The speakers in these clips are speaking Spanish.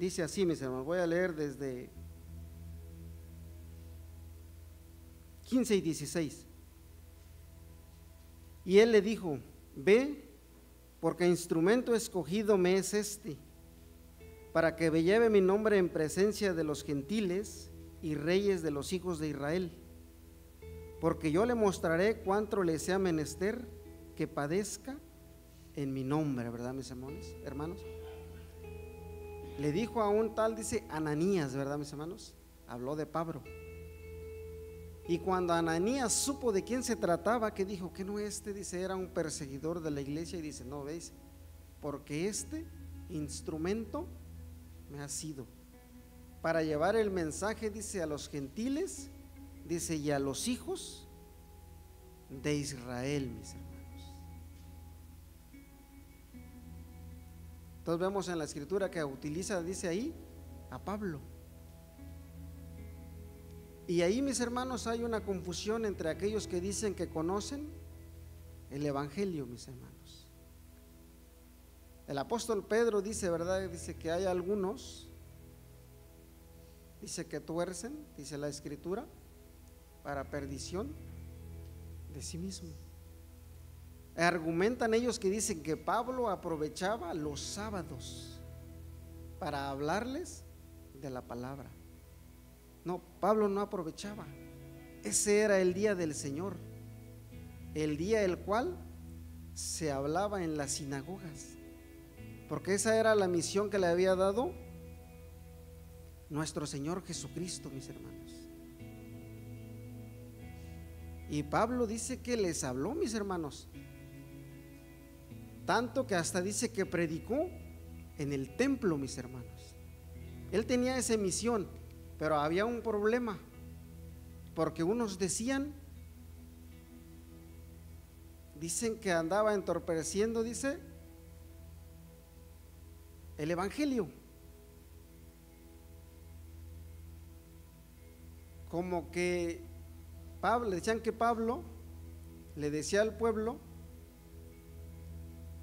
dice así, mis hermanos, voy a leer desde 15 y 16. Y él le dijo: ve, porque instrumento escogido me es este, para que lleve mi nombre en presencia de los gentiles y reyes de los hijos de Israel, porque yo le mostraré cuánto le sea menester que padezca en mi nombre, ¿verdad, mis hermanos? Le dijo a un tal, dice Ananías, ¿verdad, mis hermanos? Habló de Pablo. Y cuando Ananías supo de quién se trataba, que dijo que no, dice, era un perseguidor de la iglesia, y dice, no, veis, porque este instrumento me ha sido para llevar el mensaje, dice, a los gentiles, dice, y a los hijos de Israel, mis hermanos. Entonces vemos en la escritura que utiliza, dice ahí, a Pablo. Y ahí, mis hermanos, hay una confusión entre aquellos que dicen que conocen el evangelio, mis hermanos. El apóstol Pedro dice, ¿verdad? Dice que hay algunos, dice que tuercen, dice la escritura, para perdición de sí mismo. Argumentan ellos que dicen que Pablo aprovechaba los sábados para hablarles de la palabra. No, Pablo no aprovechaba. Ese era el día del Señor, el día el cual se hablaba en las sinagogas, porque esa era la misión que le había dado nuestro Señor Jesucristo, mis hermanos. Y Pablo dice que les habló, mis hermanos, tanto que hasta dice que predicó en el templo, mis hermanos. Él tenía esa misión, pero había un problema, porque unos dicen que andaba entorpeciendo, dice, el evangelio, como que Pablo, decían que Pablo le decía al pueblo,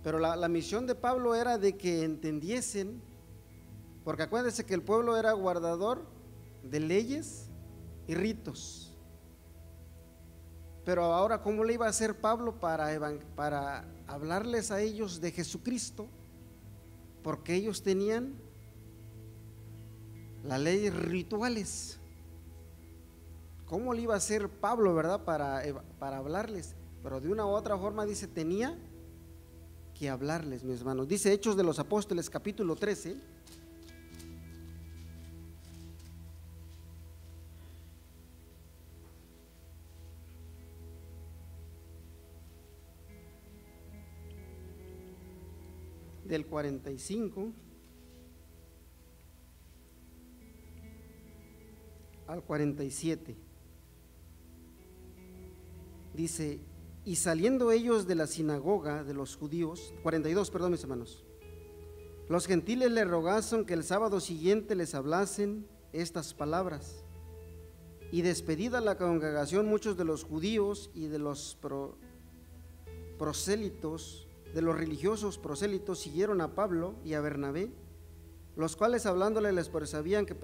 pero la misión de Pablo era de que entendiesen, porque acuérdense que el pueblo era guardador de leyes y ritos. Pero ahora, ¿cómo le iba a hacer Pablo para hablarles a ellos de Jesucristo? Porque ellos tenían las leyes rituales. ¿Cómo le iba a hacer Pablo, verdad, para hablarles? Pero de una u otra forma, dice, tenía que hablarles, mis hermanos. Dice Hechos de los Apóstoles, capítulo 13. Del 45 al 47. Dice: y saliendo ellos de la sinagoga de los judíos, 42, perdón, mis hermanos, los gentiles le rogaron que el sábado siguiente les hablasen estas palabras. Y despedida la congregación, muchos de los judíos y de los prosélitos, de los religiosos prosélitos, siguieron a Pablo y a Bernabé, los cuales hablándole les persuadían que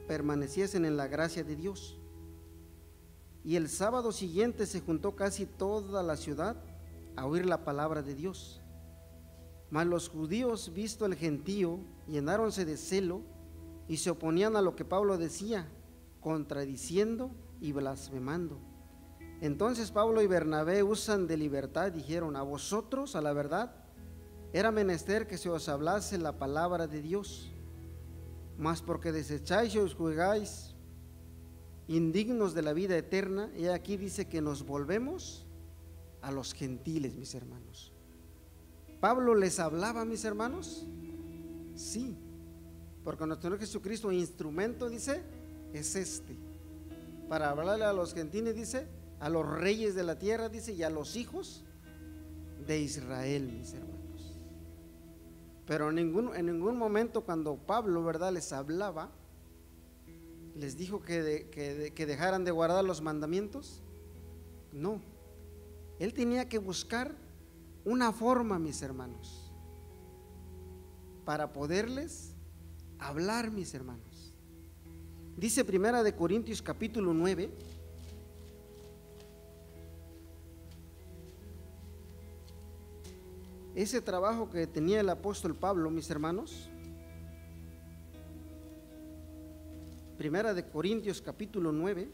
permaneciesen en la gracia de Dios. Y el sábado siguiente se juntó casi toda la ciudad a oír la palabra de Dios. Mas los judíos, visto el gentío, llenáronse de celo y se oponían a lo que Pablo decía, contradiciendo y blasfemando. Entonces Pablo y Bernabé, usan de libertad, dijeron: a vosotros, a la verdad, era menester que se os hablase la palabra de Dios, mas porque desecháis y os juzgáis indignos de la vida eterna, y aquí dice que nos volvemos a los gentiles, mis hermanos. ¿Pablo les hablaba, mis hermanos? Sí, porque nuestro Señor Jesucristo, instrumento, dice, es para hablarle a los gentiles, dice, a los reyes de la tierra, dice, y a los hijos de Israel, mis hermanos. Pero en ningún momento cuando Pablo, ¿verdad?, les hablaba, les dijo que dejaran de guardar los mandamientos. No, él tenía que buscar una forma, mis hermanos, para poderles hablar, mis hermanos. Dice Primera de Corintios capítulo 9, ese trabajo que tenía el apóstol Pablo, mis hermanos. Primera de Corintios capítulo 9,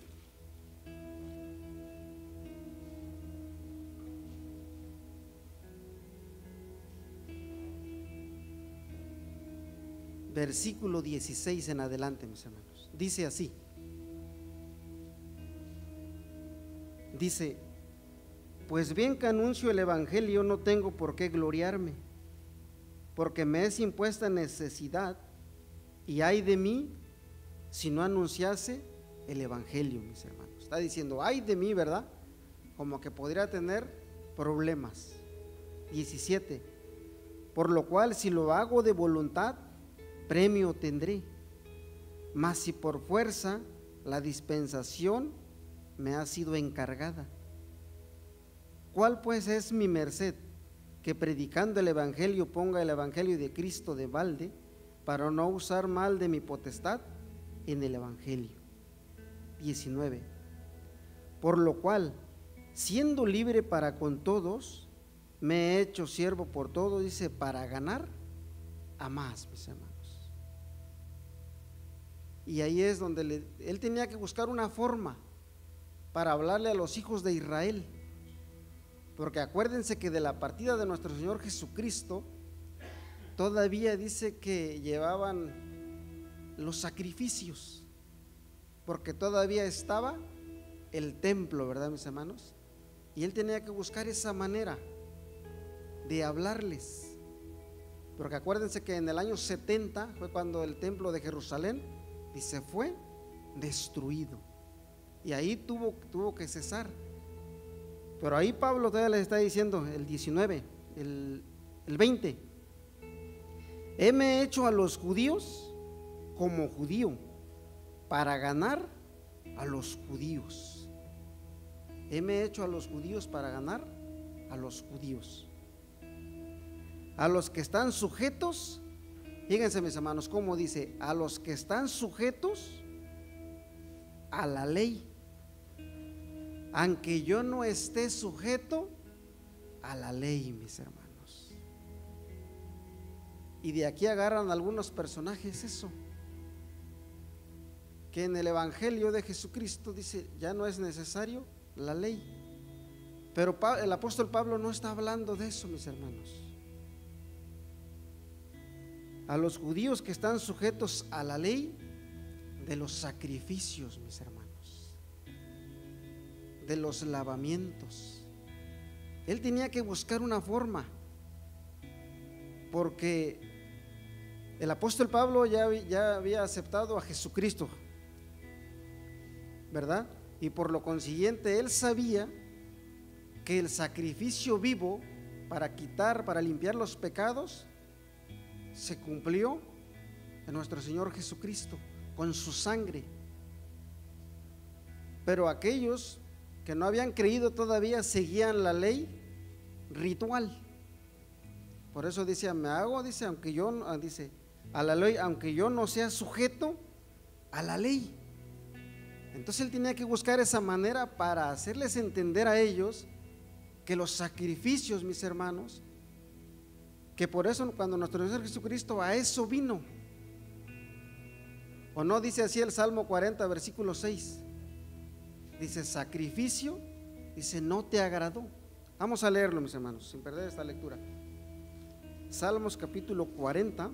versículo 16 en adelante, mis hermanos. Dice así. Dice: pues bien que anuncio el evangelio, no tengo por qué gloriarme, porque me es impuesta necesidad, y ay de mí si no anunciase el evangelio, mis hermanos. Está diciendo, ay de mí, ¿verdad? Como que podría tener problemas. 17: por lo cual, si lo hago de voluntad, premio tendré, mas si por fuerza, la dispensación me ha sido encargada. ¿Cuál pues es mi merced? Que predicando el evangelio ponga el evangelio de Cristo de balde, para no usar mal de mi potestad en el evangelio. 19: por lo cual, siendo libre para con todos, me he hecho siervo por todo, dice, para ganar a más, mis hermanos. Y ahí es donde él tenía que buscar una forma para hablarle a los hijos de Israel, porque acuérdense que de la partida de nuestro Señor Jesucristo todavía dice que llevaban los sacrificios, porque todavía estaba el templo, ¿verdad, mis hermanos? Y él tenía que buscar esa manera de hablarles, porque acuérdense que en el año 70 fue cuando el templo de Jerusalén, dice, fue destruido, y ahí tuvo que cesar. Pero ahí Pablo todavía les está diciendo, el 19, el 20: heme hecho a los judíos como judío, para ganar a los judíos. Heme hecho a los judíos para ganar a los judíos. A los que están sujetos, fíjense, mis hermanos, cómo dice, a los que están sujetos a la ley, aunque yo no esté sujeto a la ley, mis hermanos. Y de aquí agarran algunos personajes eso, que en el evangelio de Jesucristo dice, ya no es necesario la ley. Pero el apóstol Pablo no está hablando de eso, mis hermanos. A los judíos que están sujetos a la ley de los sacrificios, mis hermanos, de los lavamientos. Él tenía que buscar una forma, porque el apóstol Pablo ya había aceptado a Jesucristo, ¿verdad? Y por lo consiguiente él sabía que el sacrificio vivo para limpiar los pecados se cumplió en nuestro Señor Jesucristo con su sangre. Pero aquellos que no habían creído todavía seguían la ley ritual. Por eso dice, dice, a la ley, aunque yo no sea sujeto a la ley. Entonces él tenía que buscar esa manera para hacerles entender a ellos que los sacrificios, mis hermanos, que por eso cuando nuestro Señor Jesucristo a eso vino. ¿O no dice así el Salmo 40, versículo 6? Dice, sacrificio, dice, no te agradó. Vamos a leerlo, mis hermanos, sin perder esta lectura. Salmos capítulo 40.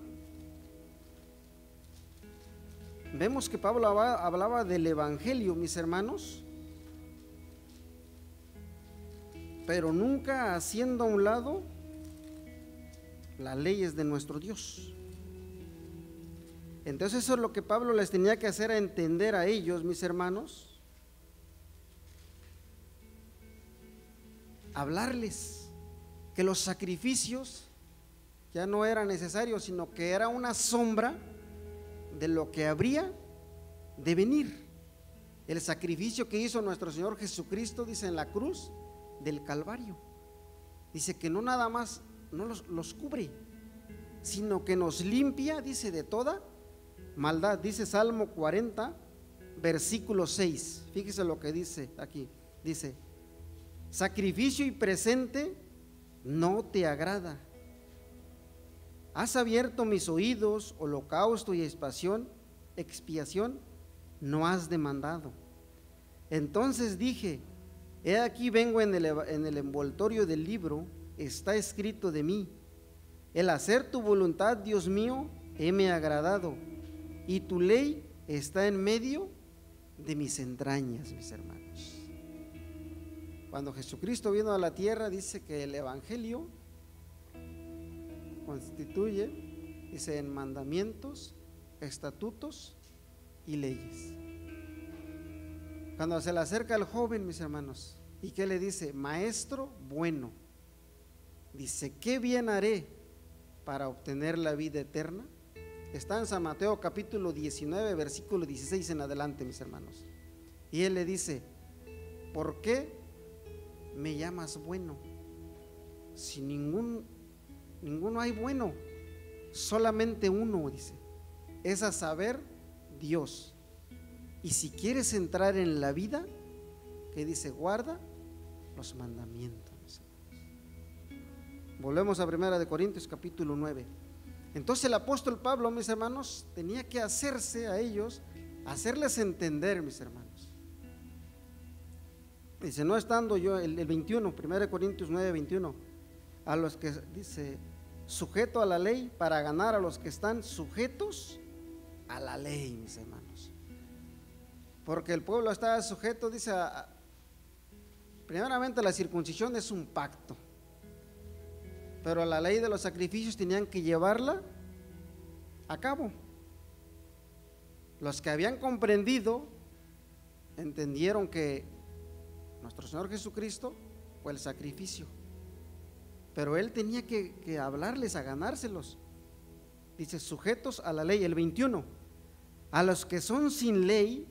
Vemos que Pablo hablaba del evangelio, mis hermanos, pero nunca haciendo a un lado las leyes de nuestro Dios. Entonces eso es lo que Pablo les tenía que hacer a entender a ellos, mis hermanos, hablarles que los sacrificios ya no eran necesarios, sino que era una sombra de lo que habría de venir. El sacrificio que hizo nuestro Señor Jesucristo, dice, en la cruz del Calvario, dice que no nada más no los cubre, sino que nos limpia, dice, de toda maldad. Dice Salmo 40, versículo 6. Fíjese lo que dice aquí. Dice: sacrificio y presente no te agrada. Has abierto mis oídos, holocausto y expiación no has demandado. Entonces dije: he aquí vengo, en el envoltorio del libro está escrito de mí: el hacer tu voluntad, Dios mío, heme agradado, y tu ley está en medio de mis entrañas, mis hermanos. Cuando Jesucristo vino a la tierra, dice que el evangelio constituye, dice, en mandamientos, estatutos y leyes. Cuando se le acerca al joven, mis hermanos, ¿y qué le dice? Maestro bueno. Dice: ¿qué bien haré para obtener la vida eterna? Está en San Mateo capítulo 19, versículo 16 en adelante, mis hermanos. Y él le dice: ¿por qué me llamas bueno? Si ninguno hay bueno, solamente uno, dice, es a saber, Dios. Y si quieres entrar en la vida, ¿qué dice? Guarda los mandamientos, mis hermanos. Volvemos a 1 Corintios capítulo 9. Entonces el apóstol Pablo, mis hermanos, tenía que hacerse a ellos, hacerles entender, mis hermanos. Dice: no estando yo, el 21, 1 Corintios 9, 21, a los que, dice, sujeto a la ley, para ganar a los que están sujetos a la ley, mis hermanos. Porque el pueblo estaba sujeto, dice, primeramente la circuncisión es un pacto, pero la ley de los sacrificios tenían que llevarla a cabo. Los que habían comprendido entendieron que nuestro Señor Jesucristo fue el sacrificio, pero Él tenía que hablarles, a ganárselos. Dice: sujetos a la ley. El 21, a los que son sin ley,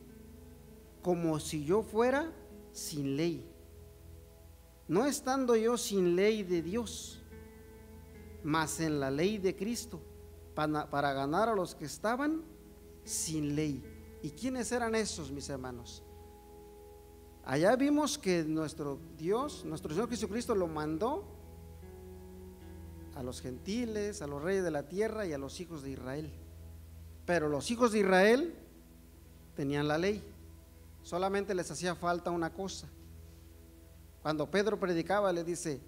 como si yo fuera sin ley, no estando yo sin ley de Dios, mas en la ley de Cristo, para ganar a los que estaban sin ley. ¿Y quiénes eran esos, mis hermanos? Allá vimos que nuestro Dios, nuestro Señor Jesucristo, lo mandó a los gentiles, a los reyes de la tierra y a los hijos de Israel. Pero los hijos de Israel tenían la ley, solamente les hacía falta una cosa. Cuando Pedro predicaba, le dice: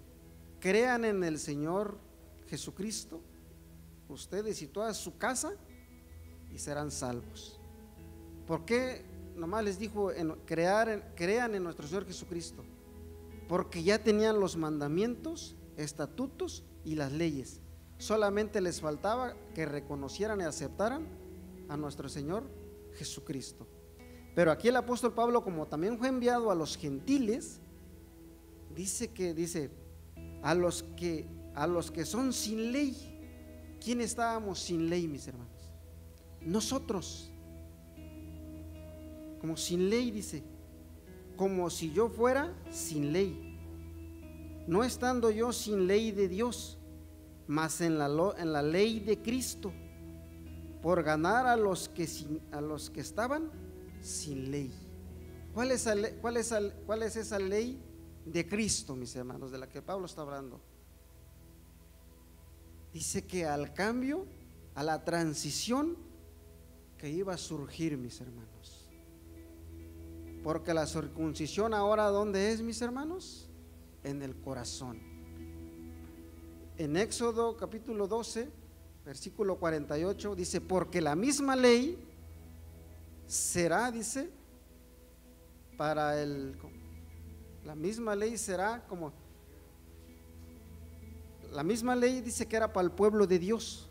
crean en el Señor Jesucristo, ustedes y toda su casa, y serán salvos. ¿Por qué nomás les dijo crean en nuestro Señor Jesucristo? Porque ya tenían los mandamientos, estatutos y las leyes. Solamente les faltaba que reconocieran y aceptaran a nuestro Señor Jesucristo. Pero aquí el apóstol Pablo, como también fue enviado a los gentiles, dice a los que son sin ley. ¿Quién estábamos sin ley, mis hermanos? Nosotros. Como sin ley, dice, como si yo fuera sin ley, no estando yo sin ley de Dios, mas en la ley de Cristo, por ganar a los que estaban sin ley. ¿Cuál es esa ley de Cristo, mis hermanos, de la que Pablo está hablando? Dice que al cambio, a la transición que iba a surgir, mis hermanos. Porque la circuncisión ahora, ¿dónde es, mis hermanos? En el corazón. En Éxodo capítulo 12, versículo 48, dice: porque la misma ley será, dice, la misma ley será como, la misma ley dice que era para el pueblo de Dios,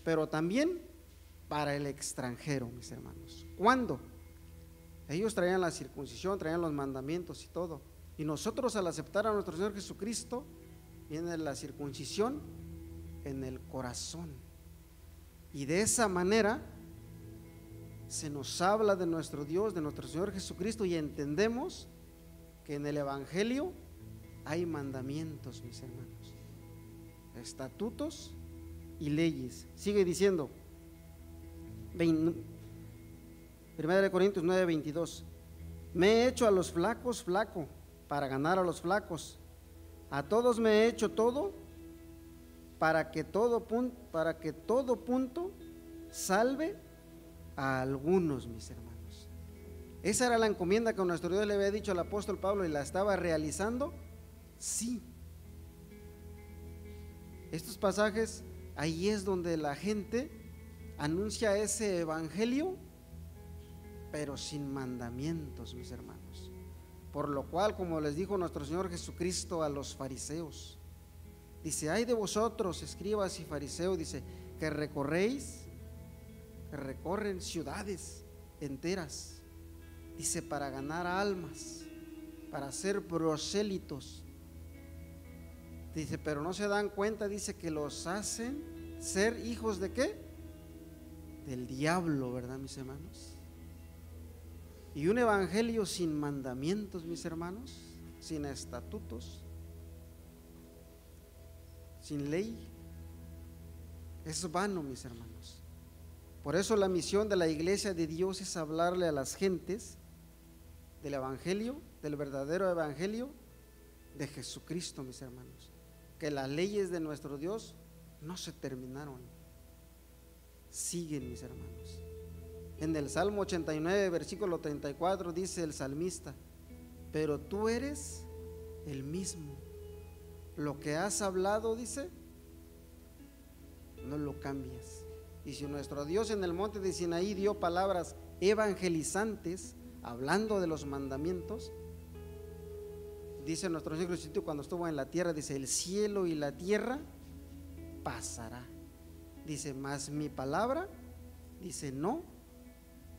pero también para el extranjero, mis hermanos. ¿Cuándo? Ellos traían la circuncisión, traían los mandamientos y todo, y nosotros, al aceptar a nuestro Señor Jesucristo, viene la circuncisión en el corazón. Y de esa manera se nos habla de nuestro Dios, de nuestro Señor Jesucristo, y entendemos que en el evangelio hay mandamientos, mis hermanos, estatutos y leyes. Sigue diciendo: 1 Corintios 9, 22. Me he hecho a los flacos flaco para ganar a los flacos. A todos me he hecho todo para que todo punto salve a algunos, mis hermanos. Esa era la encomienda que nuestro Dios le había dicho al apóstol Pablo, y la estaba realizando. Sí. Estos pasajes, ahí es donde la gente anuncia ese evangelio, pero sin mandamientos, mis hermanos. Por lo cual, como les dijo nuestro Señor Jesucristo a los fariseos, dice: ay de vosotros, escribas y fariseos, dice, que recorren ciudades enteras, dice, para ganar almas, para ser prosélitos, dice, pero no se dan cuenta, dice, que los hacen ser hijos de ¿qué? Del diablo, ¿verdad, mis hermanos? Y un evangelio sin mandamientos, mis hermanos, sin estatutos, sin ley, es vano, mis hermanos. Por eso la misión de la iglesia de Dios es hablarle a las gentes del evangelio, del verdadero evangelio de Jesucristo, mis hermanos. Que las leyes de nuestro Dios no se terminaron, siguen, mis hermanos. En el Salmo 89, versículo 34, dice el salmista: pero tú eres el mismo, lo que has hablado, dice, no lo cambias. Y si nuestro Dios en el monte de Sinaí dio palabras evangelizantes, hablando de los mandamientos, dice nuestro Señor Jesucristo cuando estuvo en la tierra, dice: el cielo y la tierra pasará, dice, mas mi palabra, dice, no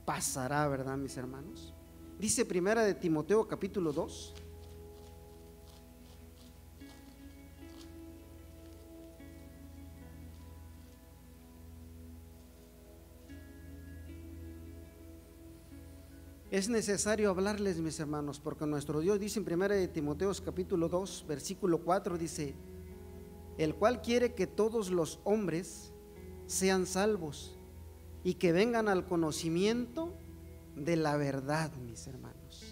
pasará, ¿verdad, mis hermanos? Dice primera de Timoteo capítulo 2, es necesario hablarles, mis hermanos, porque nuestro Dios dice en primera de Timoteo capítulo 2, versículo 4, dice: el cual quiere que todos los hombres sean salvos y que vengan al conocimiento de la verdad, mis hermanos.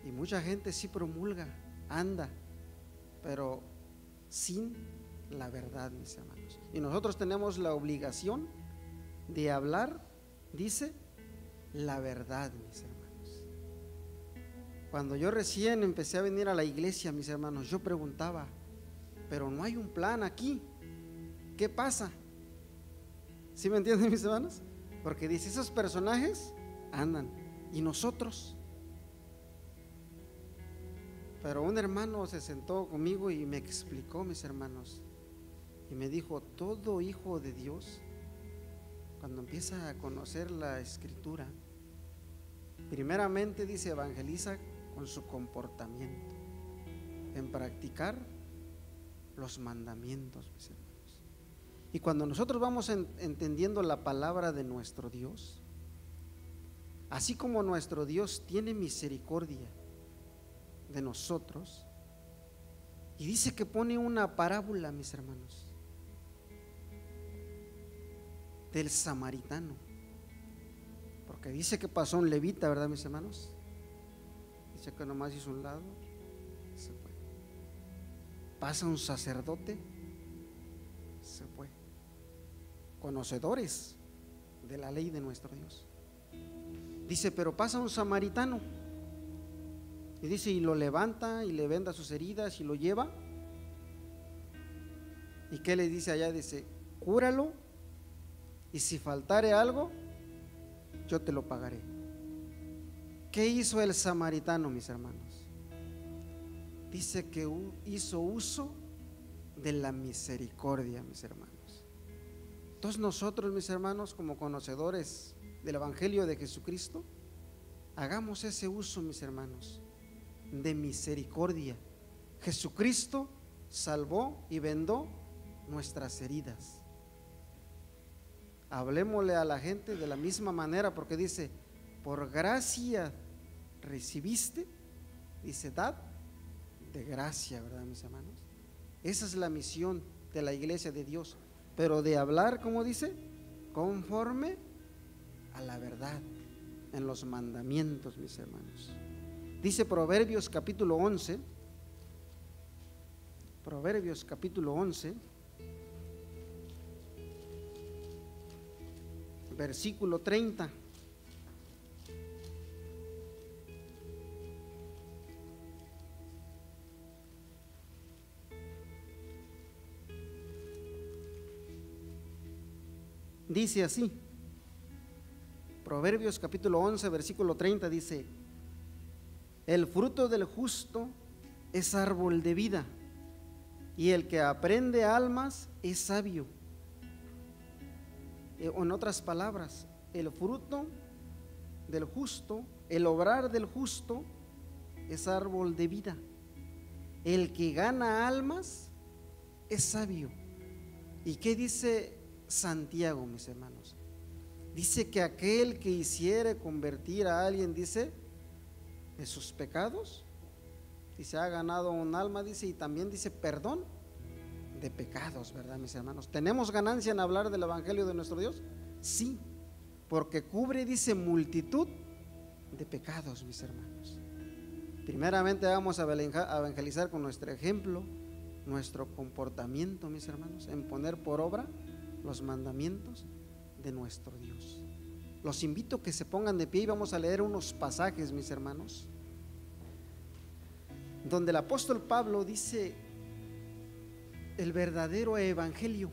Y mucha gente sí promulga, anda, pero sin la verdad, mis hermanos. Y nosotros tenemos la obligación de hablar, dice, la verdad, mis hermanos. Cuando yo recién empecé a venir a la iglesia, mis hermanos, yo preguntaba: pero no hay un plan aquí, ¿qué pasa? ¿Sí me entienden, mis hermanos? Porque dice, esos personajes andan, y nosotros. Pero un hermano se sentó conmigo y me explicó, mis hermanos, y me dijo: todo hijo de Dios, cuando empieza a conocer la escritura, primeramente, dice, evangeliza con su comportamiento, en practicar los mandamientos, mis hermanos. Y cuando nosotros vamos entendiendo la palabra de nuestro Dios, así como nuestro Dios tiene misericordia de nosotros, y dice que pone una parábola, mis hermanos, del samaritano, porque dice que pasó un levita, ¿verdad, mis hermanos? Dice que nomás hizo un lado, se fue. Pasa un sacerdote, se fue. Conocedores de la ley de nuestro Dios. Dice, pero pasa un samaritano, y dice, y lo levanta y le venda sus heridas y lo lleva. ¿Y qué le dice allá? Dice, cúralo, y si faltare algo, yo te lo pagaré. ¿Qué hizo el samaritano, mis hermanos? Dice que hizo uso de la misericordia, mis hermanos. Entonces nosotros, mis hermanos, como conocedores del evangelio de Jesucristo, hagamos ese uso, mis hermanos, de misericordia. Jesucristo salvó y vendó nuestras heridas. Hablemosle a la gente de la misma manera, porque dice, por gracia recibiste, dice, dad de gracia, ¿verdad, mis hermanos? Esa es la misión de la iglesia de Dios, pero de hablar, como dice, conforme a la verdad, en los mandamientos, mis hermanos. Dice Proverbios capítulo 11, Proverbios capítulo 11, versículo 30. Dice así, Proverbios capítulo 11, versículo 30 dice: el fruto del justo es árbol de vida, y el que aprende almas es sabio. En otras palabras, el fruto del justo, el obrar del justo es árbol de vida. El que gana almas es sabio. ¿Y qué dice Santiago, mis hermanos? Dice que aquel que hiciere convertir a alguien, dice, de sus pecados, dice, ha ganado un alma, dice, y también dice perdón de pecados, ¿verdad, mis hermanos? ¿Tenemos ganancia en hablar del evangelio de nuestro Dios? Sí, porque cubre, dice, multitud de pecados, mis hermanos. Primeramente vamos a evangelizar con nuestro ejemplo, nuestro comportamiento, mis hermanos, en poner por obra los mandamientos de nuestro Dios. Los invito a que se pongan de pie y vamos a leer unos pasajes, mis hermanos, donde el apóstol Pablo dice el verdadero evangelio.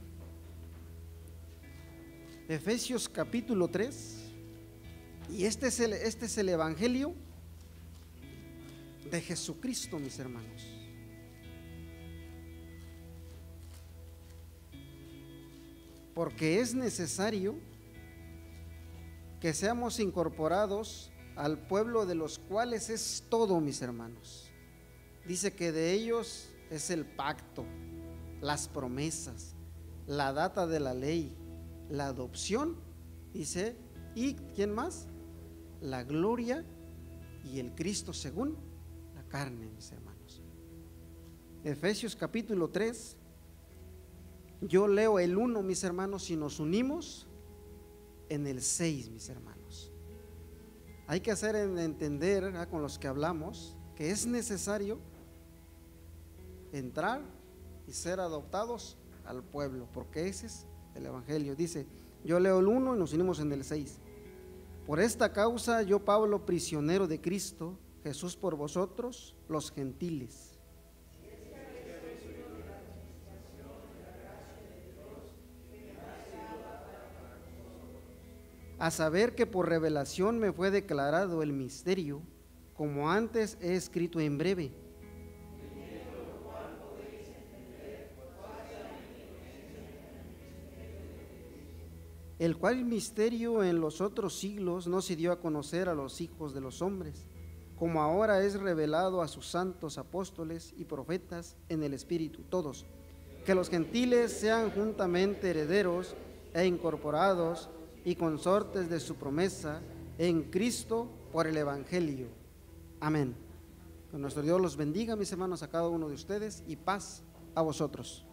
Efesios capítulo 3, y este es el evangelio de Jesucristo, mis hermanos. Porque es necesario que seamos incorporados al pueblo de los cuales es todo, mis hermanos. Dice que de ellos es el pacto, las promesas, la data de la ley, la adopción, dice, y ¿quién más? La gloria y el Cristo según la carne, mis hermanos. Efesios capítulo 3, yo leo el 1, mis hermanos, y nos unimos en el 6, mis hermanos. Hay que hacer entender, ¿verdad?, con los que hablamos, que es necesario entrar y ser adoptados al pueblo, porque ese es el evangelio. Dice, yo leo el 1 y nos unimos en el 6. Por esta causa yo, Pablo, prisionero de Cristo Jesús, por vosotros los gentiles, a saber que por revelación me fue declarado el misterio, como antes he escrito en breve, el cual misterio en los otros siglos no se dio a conocer a los hijos de los hombres, como ahora es revelado a sus santos apóstoles y profetas en el Espíritu, todos, que los gentiles sean juntamente herederos e incorporados y consortes de su promesa en Cristo por el evangelio. Amén. Que nuestro Dios los bendiga, mis hermanos, a cada uno de ustedes, y paz a vosotros.